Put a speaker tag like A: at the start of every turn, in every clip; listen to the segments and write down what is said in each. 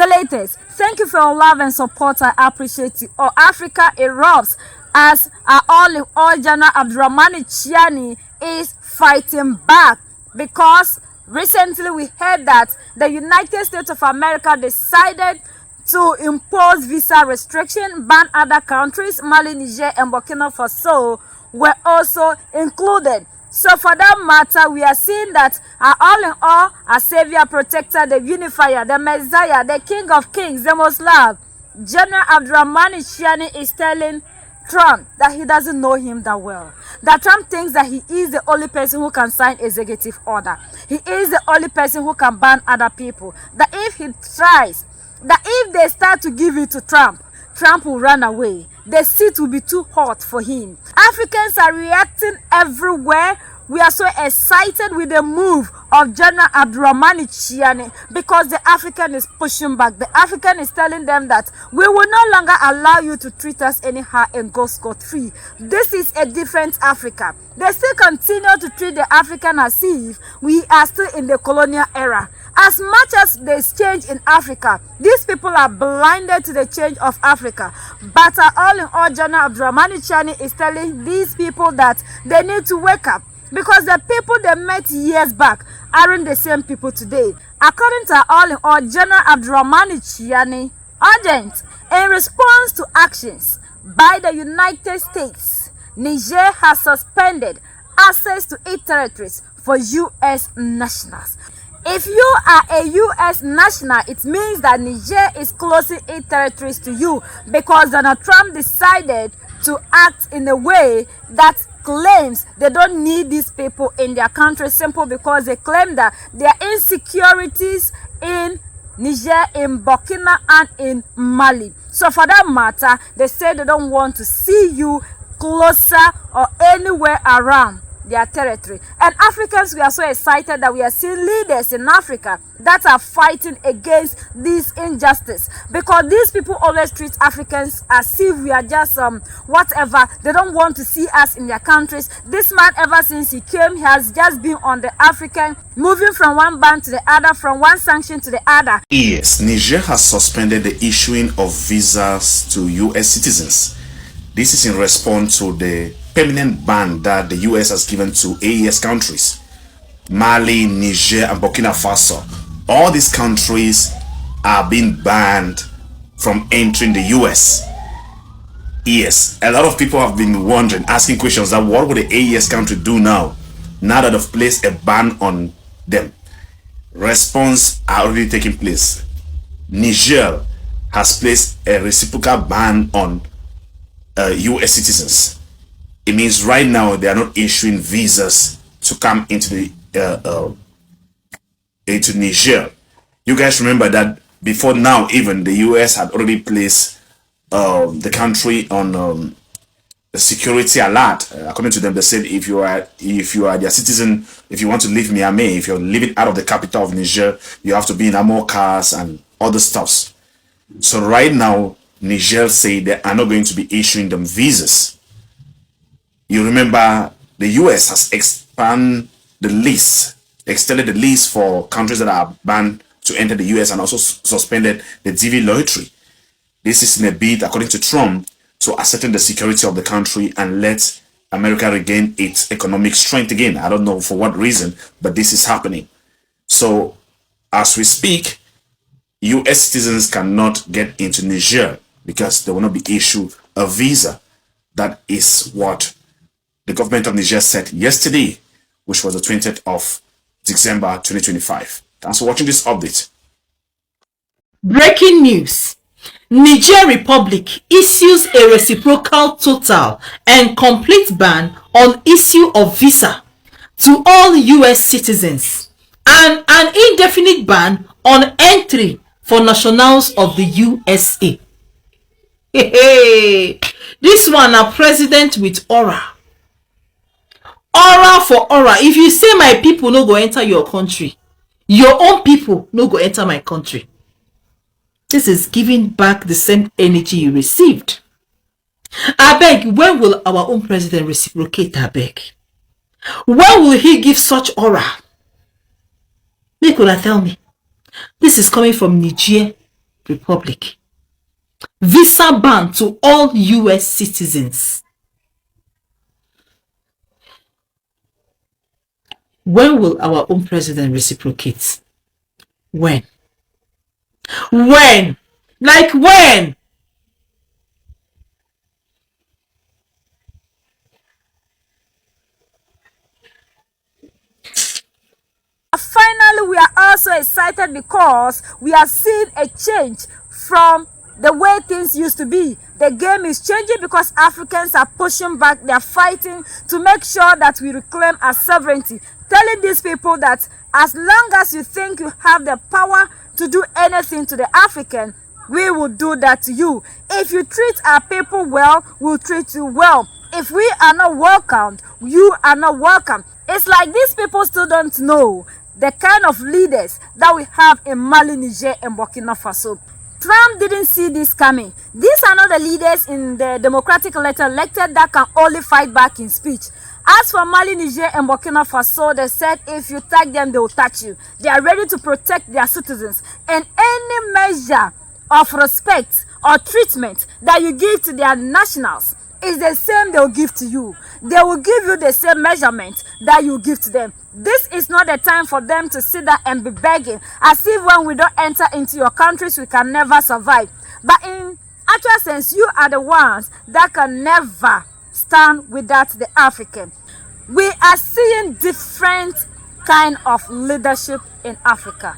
A: the latest. Thank you for your love and support. I appreciate it. All Africa erupts as our all General Abdurrahmani Chiani is fighting back because recently we heard that the United States of America decided to impose visa restriction, ban other countries. Mali, Niger, and Burkina Faso were also included. So for that matter, we are seeing that all in all, our Savior, Protector, the Unifier, the Messiah, the King of Kings, the Most Loved, General Abdurrahmani Chiani is telling Trump that he doesn't know him that well. That Trump thinks that he is the only person who can sign executive order. He is the only person who can ban other people. That if he tries, that if they start to give it to Trump, Trump will run away. The seat will be too hot for him. Africans are reacting everywhere. We are so excited with the move of General Abdurrahmani Chiani because the African is pushing back. The African is telling them that we will no longer allow you to treat us anyhow and go scot-free. This is a different Africa. They still continue to treat the African as if we are still in the colonial era. As much as there's change in Africa, these people are blinded to the change of Africa. But all in all, General Abdurrahmani Chiani is telling these people that they need to wake up. Because the people they met years back aren't the same people today. According to all in all, General Abdurrahmani Chiani, urgent in response to actions by the United States, Niger has suspended access to its territories for U.S. nationals. If you are a U.S. national, it means that Niger is closing its territories to you because Donald Trump decided to act in a way that claims they don't need these people in their country simple because they claim that there are insecurities in Niger, in Burkina, and in Mali. So for that matter, they say they don't want to see you closer or anywhere around their territory. And Africans, we are so excited that we are seeing leaders in Africa that are fighting against this injustice, because these people always treat Africans as if we are just whatever. They don't want to see us in their countries. This man, ever since he came, has just been on the African, moving from one ban to the other, from one sanction to the other.
B: Yes, Niger has suspended the issuing of visas to US citizens. This is in response to the permanent ban that the US has given to AES countries. Mali, Niger, and Burkina Faso. All these countries are being banned from entering the US. Yes, a lot of people have been wondering, asking questions that what would the AES country do now that they've placed a ban on them? Response are already taking place. Niger has placed a reciprocal ban on US citizens. It means right now they are not issuing visas to come into the into Niger. You guys remember that before now, even the US had already placed the country on the security alert. According to them, they said if you are their citizen, if you want to leave Niamey, if you're living out of the capital of Niger, you have to be in armored cars and other stuffs. So right now, Niger say they are not going to be issuing them visas. You remember the US has extended the list for countries that are banned to enter the US, and also suspended the DV lottery. This is in a bid, according to Trump, to ascertain the security of the country and let America regain its economic strength again. I don't know for what reason, but this is happening. So as we speak, US citizens cannot get into Niger because they will not be issued a visa. That is what the government of Niger said yesterday, which was the 20th of December 2025. Thanks for watching this update.
C: Breaking news. Niger Republic issues a reciprocal total and complete ban on issue of visa to all US citizens, and an indefinite ban on entry for nationals of the USA. This one a president with aura. Aura for aura. If you say my people no go enter your country, your own people no go enter my country. This is giving back the same energy you received. I beg, when will our own president reciprocate? I beg. When will he give such aura? Nicola, tell me. This is coming from Niger. Republic. Visa ban to all US citizens. When will our own president reciprocate? When? When? Like when?
A: Finally, we are also excited because we are seeing a change from the way things used to be. The game is changing because Africans are pushing back. They are fighting to make sure that we reclaim our sovereignty, telling these people that as long as you think you have the power to do anything to the African, we will do that to you. If you treat our people well, we'll treat you well. If we are not welcomed, you are not welcome. It's like these people still don't know the kind of leaders that we have in Mali, Niger, and Burkina Faso. Trump didn't see this coming. These are not the leaders in the democratic elected that can only fight back in speech. As for Mali, Niger, and Burkina Faso, they said if you tag them, they will touch you. They are ready to protect their citizens. And any measure of respect or treatment that you give to their nationals is the same they will give to you. They will give you the same measurement that you give to them. This is not the time for them to sit there and be begging as if when we don't enter into your countries we can never survive. But in actual sense, you are the ones that can never stand without the African. We are seeing different kind of leadership in Africa.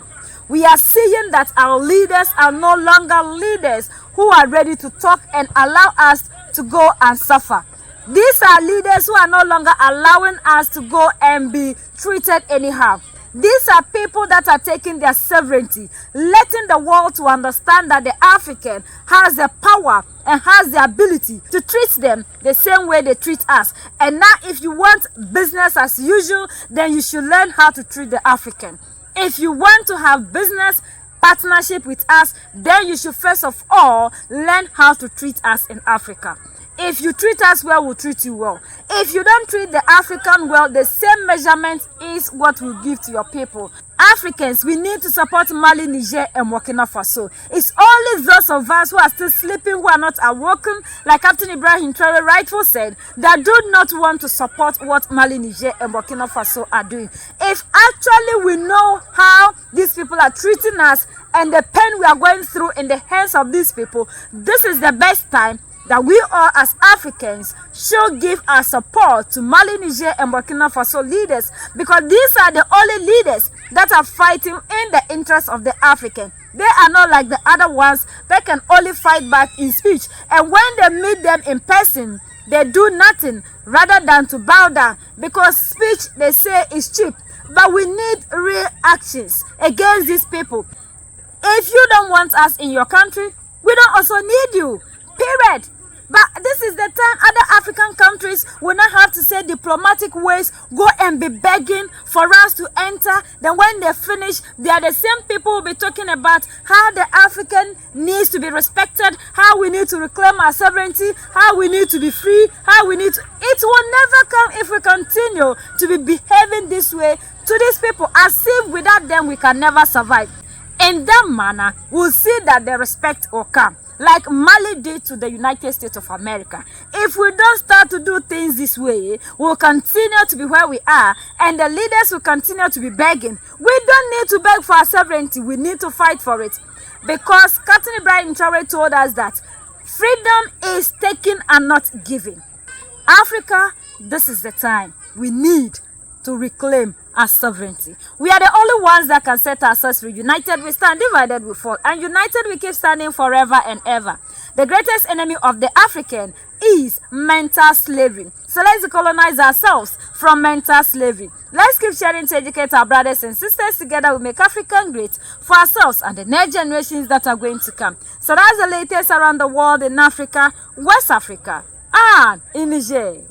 A: We are seeing that our leaders are no longer leaders who are ready to talk and allow us to go and suffer. These are leaders who are no longer allowing us to go and be treated anyhow. These are people that are taking their sovereignty, letting the world to understand that the African has the power and has the ability to treat them the same way they treat us. And now if you want business as usual, then you should learn how to treat the African. If you want to have business partnership with us, then you should first of all learn how to treat us in Africa. If you treat us well, we'll treat you well. If you don't treat the African well, the same measurement is what we'll give to your people. Africans, we need to support Mali, Niger, and Burkina Faso. It's only those of us who are still sleeping, who are not awoken, like Captain Ibrahim Traore rightfully said, that do not want to support what Mali, Niger, and Burkina Faso are doing. If actually we know how these people are treating us and the pain we are going through in the hands of these people, this is the best time that we all as Africans should give our support to Mali, Niger, and Burkina Faso leaders, because these are the only leaders that are fighting in the interest of the African. They are not like the other ones that can only fight back in speech, and when they meet them in person, they do nothing rather than to bow down, because speech, they say, is cheap. But we need real actions against these people. If you don't want us in your country, we don't also need you. Period. But this is the time other African countries will not have to say diplomatic ways, go and be begging for us to enter. Then when they finish, they are the same people who will be talking about how the African needs to be respected, how we need to reclaim our sovereignty, how we need to be free, how we need to... It will never come if we continue to be behaving this way to these people, as if without them we can never survive. In that manner, we'll see that the respect will come, like Mali did to the United States of America. If we don't start to do things this way, we'll continue to be where we are, and the leaders will continue to be begging. We don't need to beg for our sovereignty, we need to fight for it. Because Captain Ibrahim Traore told us that freedom is taking and not giving. Africa, this is the time we need to reclaim our sovereignty. We are the only ones that can set ourselves free. United we stand, divided we fall. And united we keep standing forever and ever. The greatest enemy of the African is mental slavery. So let's decolonize ourselves from mental slavery. Let's keep sharing to educate our brothers and sisters. Together we make Africa great for ourselves and the next generations that are going to come. So that's the latest around the world in Africa, West Africa, and in Niger.